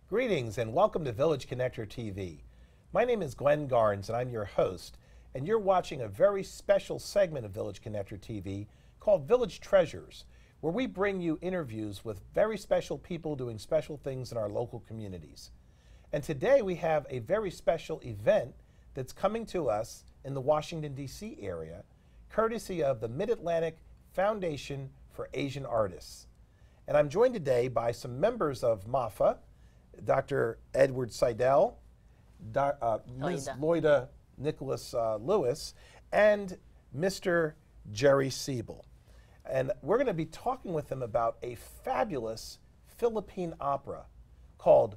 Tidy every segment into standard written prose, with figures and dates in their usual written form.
Greetings and welcome to Village Connector TV. My name is Glenn Garnes and I'm your host, and you're watching a very special segment of Village Connector TV called Village Treasures, where we bring you interviews with very special people doing special things in our local communities. And today we have a very special event that's coming to us in the Washington, D.C. area, courtesy of the Mid-Atlantic Foundation for Asian Artists. And I'm joined today by some members of MAFAA, Dr. Edward Seidel, Ms. Loida Nicholas Lewis, and Mr. Jerry Siebel. And we're going to be talking with them about a fabulous Philippine opera called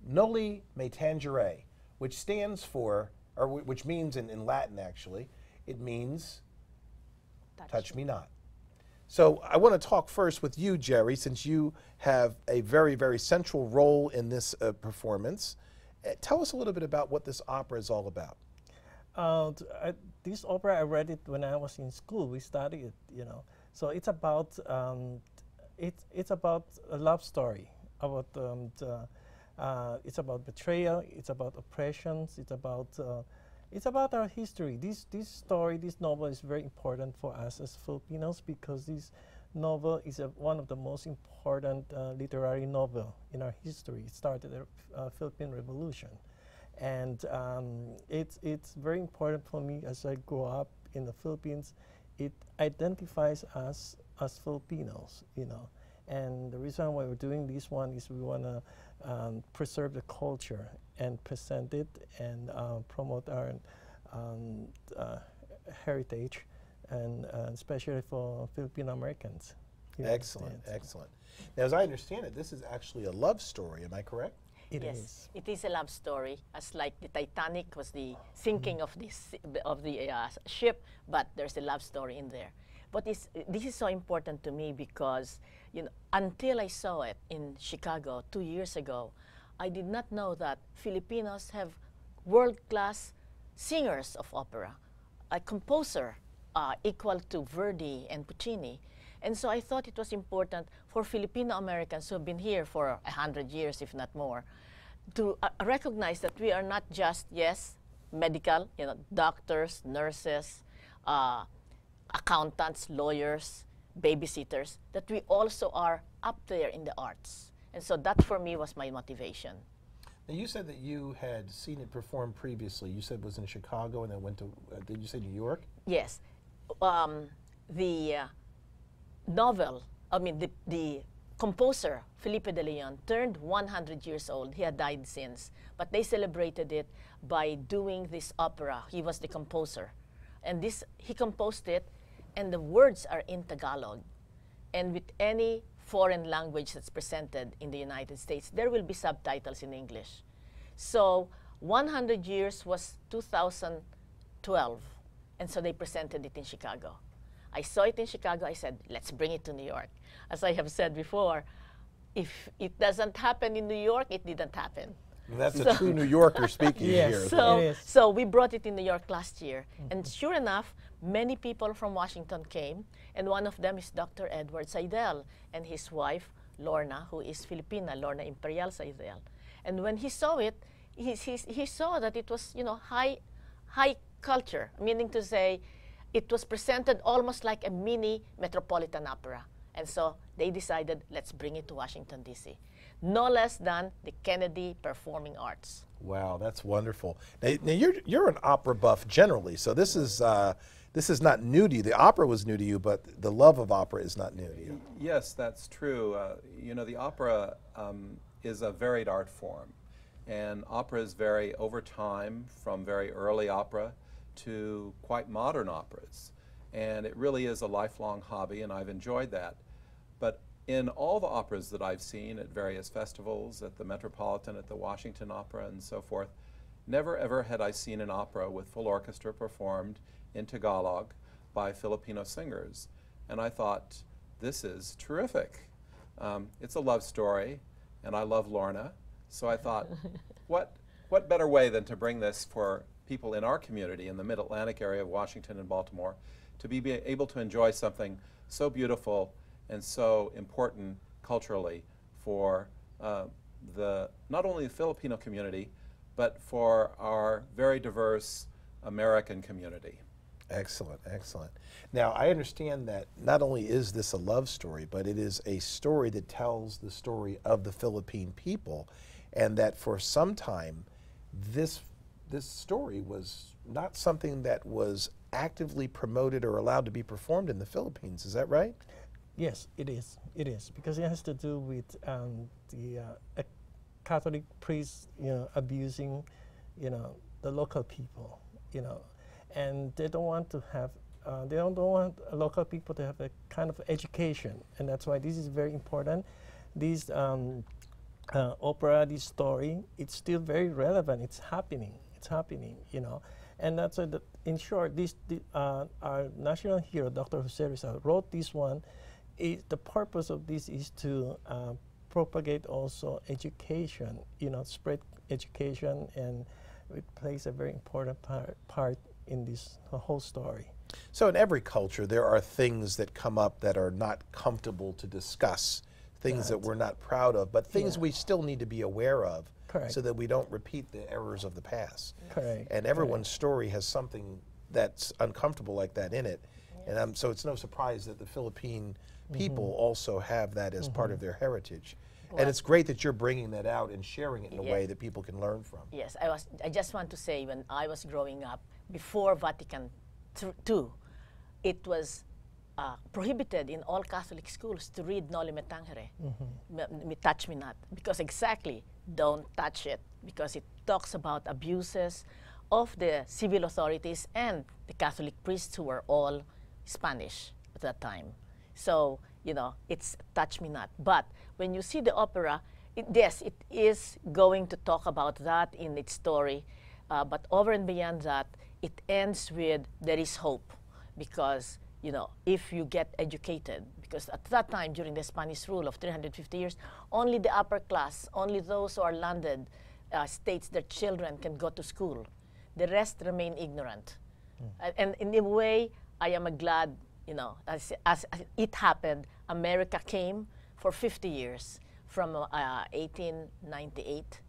Noli Me Tangere, which stands for, or which means in Latin actually, it means touch me not. So I want to talk first with you, Jerry, since you have a very, very central role in this performance. Tell us a little bit about what this opera is all about. This opera, I read it when I was in school. We studied it, you know. So it's about it's about a love story. It's about betrayal. It's about oppressions. It's about our history. This novel is very important for us as Filipinos because this novel is one of the most important literary novel in our history. It started the Philippine Revolution. And it's very important for me as I grow up in the Philippines. It identifies us as Filipinos, you know. And the reason why we're doing this one is we want to preserve the culture and present it and promote our heritage, and especially for Filipino Americans. Excellent, excellent. Now, as I understand it, this is actually a love story. Am I correct? Yes, it is a love story, as like the Titanic was the sinking of the ship, but there's a love story in there. But this is so important to me because, you know, until I saw it in Chicago 2 years ago, I did not know that Filipinos have world-class singers of opera, a composer equal to Verdi and Puccini. And so I thought it was important for Filipino Americans who have been here for 100 years, if not more, to recognize that we are not just, yes, medical, you know, doctors, nurses, accountants, lawyers, babysitters, that we also are up there in the arts. And so that for me was my motivation. Now you said that you had seen it performed previously. You said it was in Chicago and then went to, did you say New York? Yes. The novel, the composer, Felipe de Leon, turned 100 years old. He had died since. But they celebrated it by doing this opera. He was the composer. And he composed it, and the words are in Tagalog. And with any foreign language that's presented in the United States, there will be subtitles in English. So 100 years was 2012, and so they presented it in Chicago. I saw it in Chicago. I said, let's bring it to New York. As I have said before, if it doesn't happen in New York, it didn't happen. That's a true New Yorker speaking here. So we brought it in New York last year. And sure enough, many people from Washington came, and one of them is Dr. Edward Seidel and his wife, Lorna, who is Filipina, Lorna Imperial Seidel. And when he saw it, he saw that it was, you know, high culture, meaning to say it was presented almost like a mini Metropolitan Opera. And so they decided, let's bring it to Washington, D.C. No less than the Kennedy Performing Arts. Wow, that's wonderful. Now you're an opera buff generally, so this is not new to you. The opera was new to you, but the love of opera is not new to you. Yes, that's true. You know, the opera is a varied art form, and operas vary over time from very early opera to quite modern operas. And it really is a lifelong hobby, and I've enjoyed that. But in all the operas that I've seen at various festivals, at the Metropolitan, at the Washington Opera, and so forth, never ever had I seen an opera with full orchestra performed in Tagalog by Filipino singers. And I thought, this is terrific. It's a love story, and I love Lorna. So I thought, what better way than to bring this for people in our community in the Mid-Atlantic area of Washington and Baltimore to be able to enjoy something so beautiful and so important culturally for not only the Filipino community, but for our very diverse American community. Excellent, excellent. Now, I understand that not only is this a love story, but it is a story that tells the story of the Philippine people, and that for some time, this story was not something that was actively promoted or allowed to be performed in the Philippines. Is that right? Yes, it is. It is, because it has to do with a Catholic priest, abusing, the local people, and they don't want to have, they don't want local people to have a kind of education, and that's why this is very important. This opera, this story, it's still very relevant. It's happening. It's happening, and that's why, in short, our national hero, Dr. Jose Rizal, wrote this one. The purpose of this is to propagate also education, spread education, and it plays a very important part in this whole story. So in every culture, there are things that come up that are not comfortable to discuss, things that we're not proud of, but things we still need to be aware of. Correct. So that we don't repeat the errors of the past. Correct. And everyone's story has something that's uncomfortable like that in it. And so it's no surprise that the Philippine people also have that as part of their heritage. And it's great that you're bringing that out and sharing it in a way that people can learn from. Yes, I just want to say, when I was growing up, before Vatican II, it was prohibited in all Catholic schools to read Noli Me Tangere, Touch Me Not, because exactly, don't touch it, because it talks about abuses of the civil authorities and the Catholic priests, who were all Spanish at that time. So, it's Touch Me Not. But when you see the opera, yes, it is going to talk about that in its story, but over and beyond that, it ends with there is hope, because if you get educated, because at that time, during the Spanish rule of 350 years, only the upper class, only those who are landed states, their children can go to school. The rest remain ignorant. And in a way, I am glad, as it happened, America came for 50 years, from 1898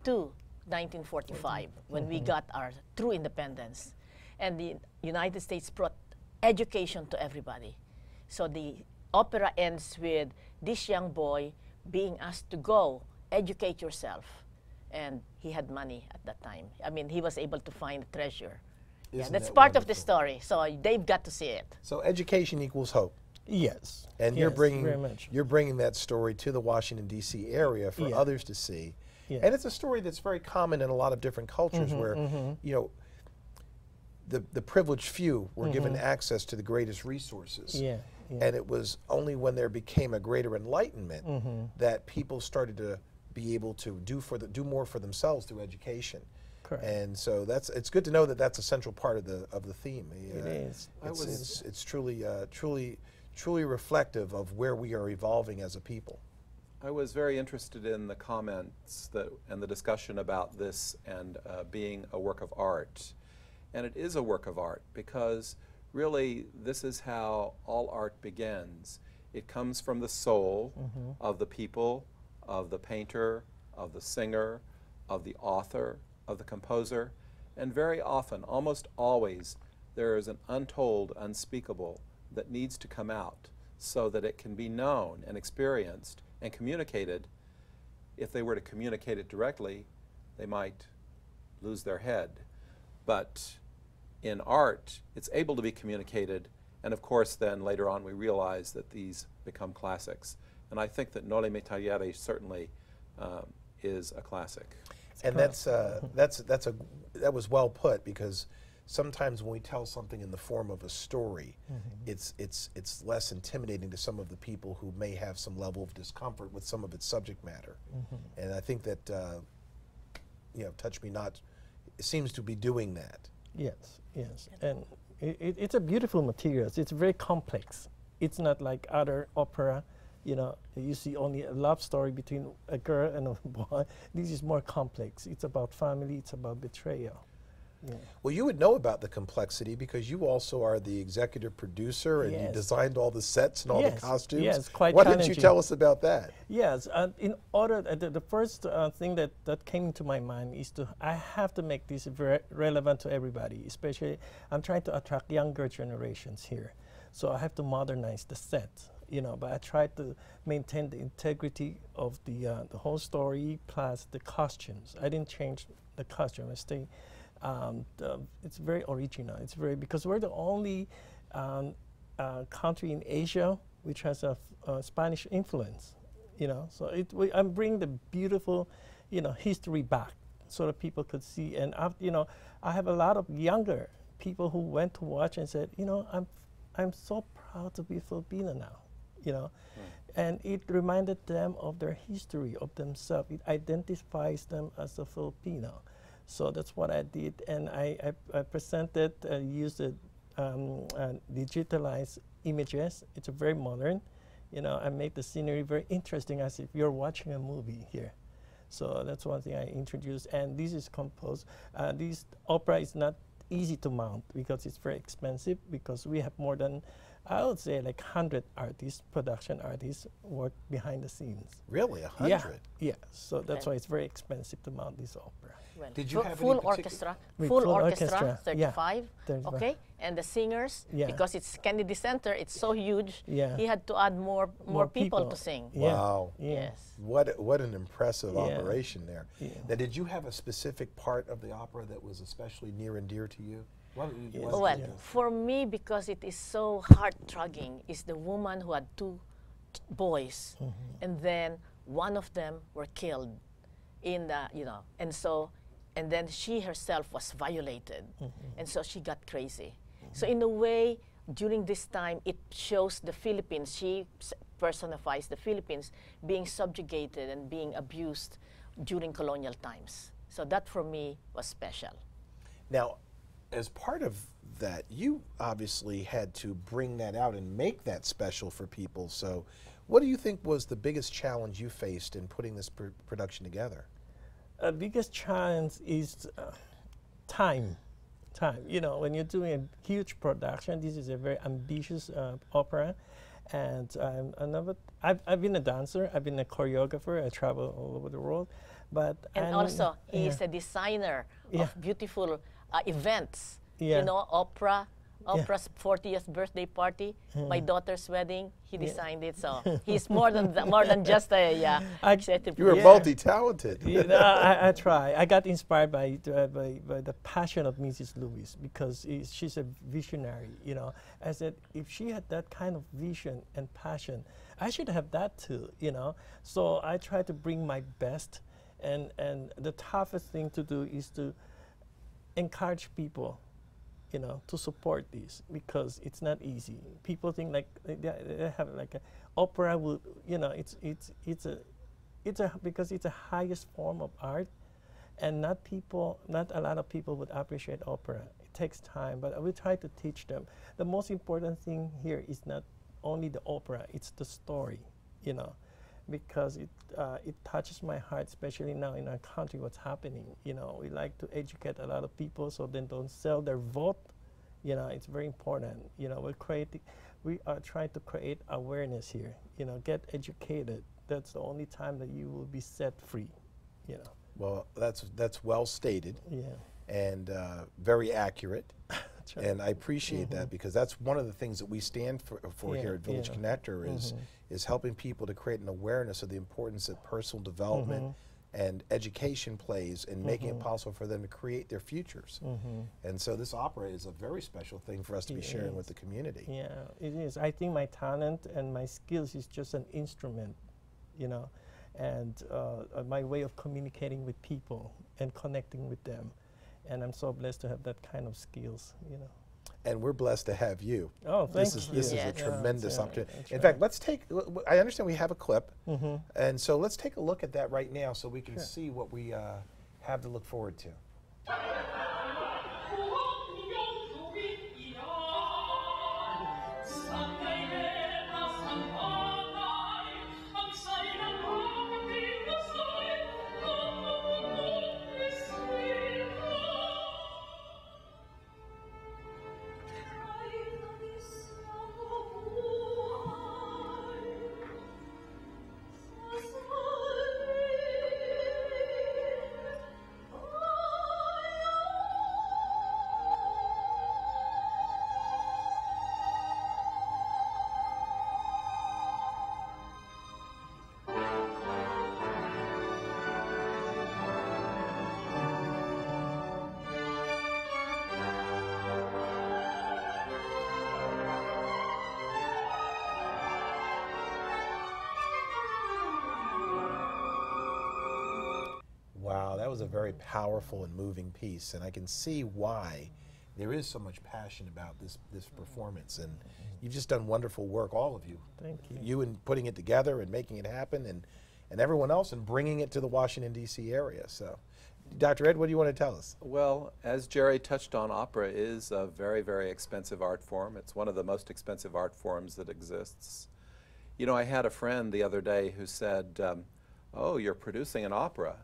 to 1945, when we got our true independence. And the United States brought education to everybody. So the opera ends with this young boy being asked to go, educate yourself. And he had money at that time. I mean, he was able to find a treasure. That's part of the story, so they've got to see it. So education equals hope. Yes. And yes, you're bringing that story to the Washington, D.C. area for others to see. Yeah. And it's a story that's very common in a lot of different cultures where, the privileged few were given access to the greatest resources. Yeah. And it was only when there became a greater enlightenment that people started to be able to do more for themselves through education. Correct. And so it's good to know that that's a central part of the theme. It is. It's truly reflective of where we are evolving as a people. I was very interested in the comments and the discussion about this and being a work of art. And it is a work of art, because really this is how all art begins. It comes from the soul of the people, of the painter, of the singer, of the author, of the composer, and very often, almost always, there is an untold, unspeakable that needs to come out so that it can be known and experienced and communicated. If they were to communicate it directly, they might lose their head. But in art, it's able to be communicated, and of course then later on we realize that these become classics. And I think that Noli Me Tangere certainly is a classic. And that was well put, because sometimes when we tell something in the form of a story, it's less intimidating to some of the people who may have some level of discomfort with some of its subject matter. And I think that Touch Me Not seems to be doing that. Yes, yes, and it's a beautiful material. It's very complex. It's not like other opera. You see only a love story between a girl and a boy. This is more complex. It's about family. It's about betrayal. Yeah. Well, you would know about the complexity because you also are the executive producer and you Yes. designed all the sets and all the Yes, costumes. yes, quite Why don't you challenging. tell us about that? Yes, in order, the first thing that came into my mind is I have to make this very relevant to everybody, especially I'm trying to attract younger generations here. So I have to modernize the set, but I try to maintain the integrity of the whole story plus the costumes. I didn't change the costume, I stay, it's very original. It's very, because we're the only country in Asia which has a Spanish influence. So I'm bringing the beautiful, history back so that people could see. And I have a lot of younger people who went to watch and said, I'm so proud to be Filipino now, And it reminded them of their history, of themselves. It identifies them as a Filipino. So that's what I did, and I presented, used digitalized images. It's very modern. I make the scenery very interesting, as if you're watching a movie here. So that's one thing I introduced. And this is composed. This opera is not easy to mount because it's very expensive, because we have more than, I would say, like 100 artists, production artists, work behind the scenes. Really, 100? Yeah. So that's why it's very expensive to mount this opera. Well, Did you have full any orchestra? With Full full orchestra, orchestra, 35. 35. Okay, and the singers, Yeah. because it's Kennedy Center, it's so huge. Yeah. He had to add more people to sing. Yeah. Wow. Yeah. Yes. What an impressive Yeah. operation there. Yeah. Now, did you have a specific part of the opera that was especially near and dear to you? Why don't you- Yes. why don't Well, you- for me, because it is so heart-tugging, is the woman who had two boys, and then one of them were killed in the, and then she herself was violated, and so she got crazy. So in a way, during this time, it shows the Philippines, she personifies the Philippines being subjugated and being abused during colonial times. So that for me was special. Now, as part of that, you obviously had to bring that out and make that special for people. So what do you think was the biggest challenge you faced in putting this production together? Biggest challenge is time. When you're doing a huge production, this is a very ambitious opera. And I've been a dancer, I've been a choreographer, I travel all over the world. And also, he is a designer of beautiful events. Yeah. Opera's 40th birthday party, my daughter's wedding, he designed it. So he's more than just a executive. You were Yeah. multi-talented. I try. I got inspired by the passion of Mrs. Lewis, because she's a visionary. I said, if she had that kind of vision and passion, I should have that too. So I try to bring my best, and the toughest thing to do is to encourage people, to support this, because it's not easy. People think like they have like opera would, it's because it's the highest form of art, and not a lot of people would appreciate opera. It takes time, but we try to teach them. The most important thing here is not only the opera; it's the story, because it touches my heart, especially now in our country, what's happening. We like to educate a lot of people so they don't sell their vote. It's very important. We are trying to create awareness here. Get educated. That's the only time that you will be set free. Well, that's well stated. Yeah. And very accurate. Right. And I appreciate that, because that's one of the things that we stand for Yeah, here at Village yeah. Connector is helping people to create an awareness of the importance that personal development and education plays in making it possible for them to create their futures. And so this opera is a very special thing for us to be It sharing is. with the community. Yeah, it is. I think my talent and my skills is just an instrument, and my way of communicating with people and connecting with them. And I'm so blessed to have that kind of skills, And we're blessed to have you. Oh, thank This you. is Yeah. a tremendous opportunity. That's In right. fact, let's take, I understand we have a clip, and so let's take a look at that right now so we can see what we have to look forward to. that was a very powerful and moving piece, and I can see why there is so much passion about this performance. And you've just done wonderful work, all of you. Thank you. You in putting it together and making it happen, and everyone else in bringing it to the Washington, D.C. area. So, Dr. Ed, what do you want to tell us? Well, as Jerry touched on, opera is a very, very expensive art form. It's one of the most expensive art forms that exists. You know, I had a friend the other day who said, oh, you're producing an opera.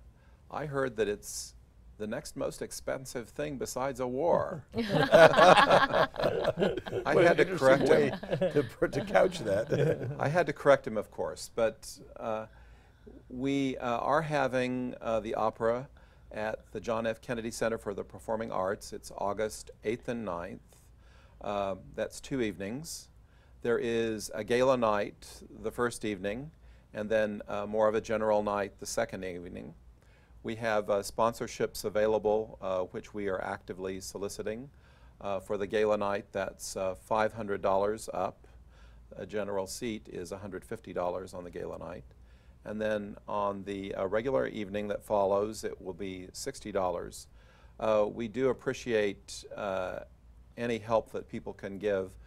I heard that it's the next most expensive thing besides a war. I had to correct him. to couch that. I had to correct him, of course, but we are having the opera at the John F. Kennedy Center for the Performing Arts. It's August 8th and 9th. That's 2 evenings. There is a gala night the first evening, and then more of a general night the second evening. We have sponsorships available, which we are actively soliciting. For the gala night, that's $500 up. A general seat is $150 on the gala night. And then on the regular evening that follows, it will be $60. We do appreciate any help that people can give.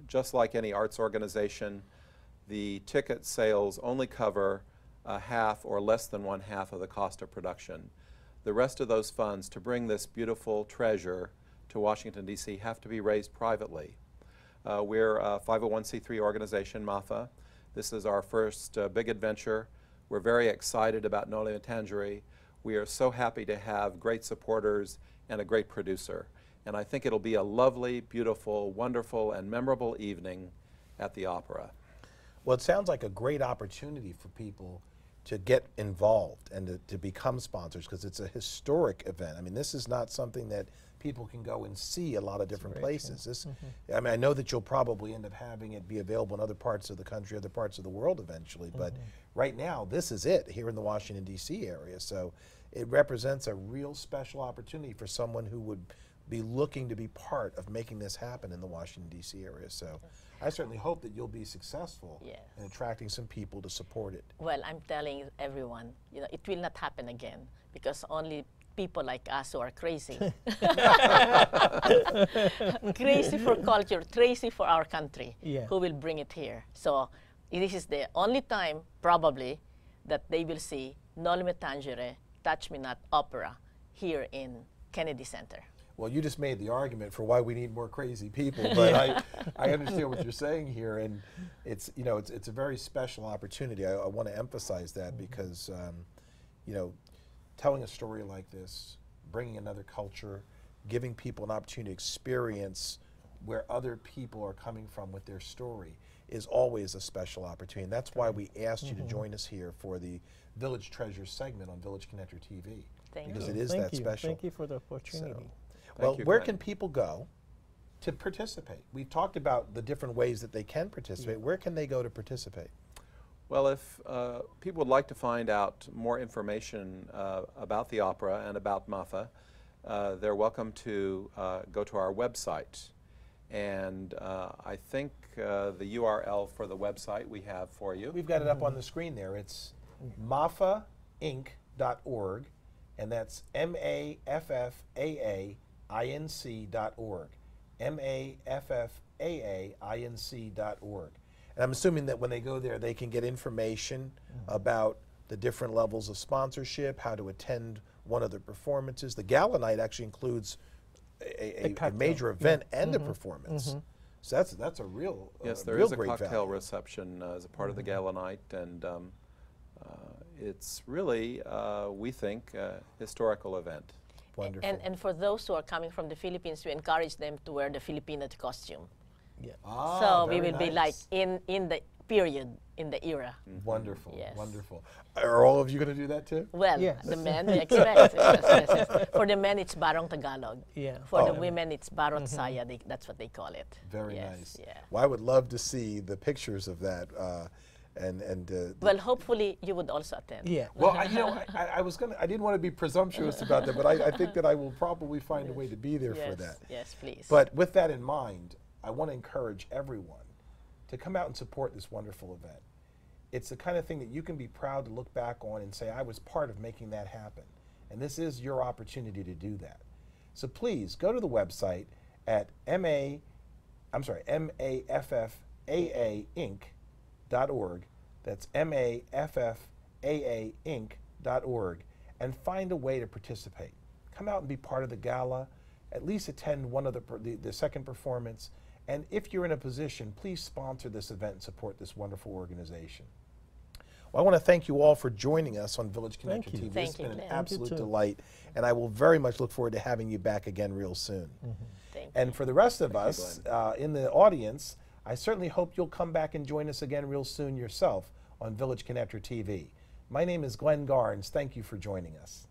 Just like any arts organization, the ticket sales only cover half or less than 1/2 of the cost of production. The rest of those funds to bring this beautiful treasure to Washington, D.C. have to be raised privately. We're a 501c3 organization, MAFAA. This is our first big adventure. We're very excited about Noli Me Tangere. We are so happy to have great supporters and a great producer. And I think it'll be a lovely, beautiful, wonderful, and memorable evening at the opera. Well, it sounds like a great opportunity for people to get involved and to become sponsors, because it's a historic event. I mean, this is not something that people can go and see a lot of different places. This, I mean, I know that you'll probably end up having it be available in other parts of the country, other parts of the world eventually, but right now, this is it here in the Washington, D.C. area. So it represents a real special opportunity for someone who would be looking to be part of making this happen in the Washington, D.C. area. So I certainly hope that you'll be successful in attracting some people to support it. Well, I'm telling everyone, you know, it will not happen again, because only people like us who are crazy, crazy for culture, crazy for our country, who will bring it here. So this is the only time, probably, that they will see Noli Me Tangere, Touch Me Not opera here in Kennedy Center. Well, you just made the argument for why we need more crazy people, but I understand what you're saying here, and it's, you know, it's a very special opportunity. I want to emphasize that because, you know, telling a story like this, bringing another culture, giving people an opportunity to experience where other people are coming from with their story is always a special opportunity. And that's why we asked you to join us here for the Village Treasures segment on Village Connector TV. Thank because you. it is Thank that you. special. Thank you for the opportunity. So, well, you, where Glenn. can people go to participate? We've talked about the different ways that they can participate. Where can they go to participate? Well, if people would like to find out more information about the opera and about MAFAA, they're welcome to go to our website. And I think the URL for the website we have for you. We've got it up on the screen there. It's MAFAAinc.org, and that's MAFFAAINC.org. MAFFAAINC.org. And I'm assuming that when they go there, they can get information about the different levels of sponsorship, how to attend one of the performances. The gala night actually includes a major event and a performance. So that's a real Yes, there real is a great cocktail value. reception as a part of the gala night, and it's really, we think, a historical event. Wonderful. And for those who are coming from the Philippines, we encourage them to wear the Filipino costume. Ah, So we very will be like nice. in the period, in the era. Wonderful, Yes. wonderful. Are all of you going to do that too? Well, Yes. the men, we expect. Yes. For the men, it's Barong Tagalog. Yeah. For the Oh. women, it's Barot Saya. That's what they call it. Very Yes, nice. Yeah. Well, I would love to see the pictures of that. Well, hopefully you would also attend. Yeah. well, I was gonna. I didn't want to be presumptuous about that, but I think that I will probably find a way to be there for Yes, that. yes, please. But with that in mind, I want to encourage everyone to come out and support this wonderful event. It's the kind of thing that you can be proud to look back on and say, I was part of making that happen. And this is your opportunity to do that. So please go to the website at MAFFAAinc.org. That's MAFFAAinc.org, and find a way to participate. Come out and be part of the gala, at least attend one of the second performance, and if you're in a position, please sponsor this event and support this wonderful organization. Well, I want to thank you all for joining us on Village Connector TV. Thank It's you, been an Glenn. absolute Thank you, too. delight, and I will very much look forward to having you back again real soon. Thank you. And for the rest of Thank you, us in the audience, I certainly hope you'll come back and join us again real soon yourself on Village Connector TV. My name is Glenn Garnes. Thank you for joining us.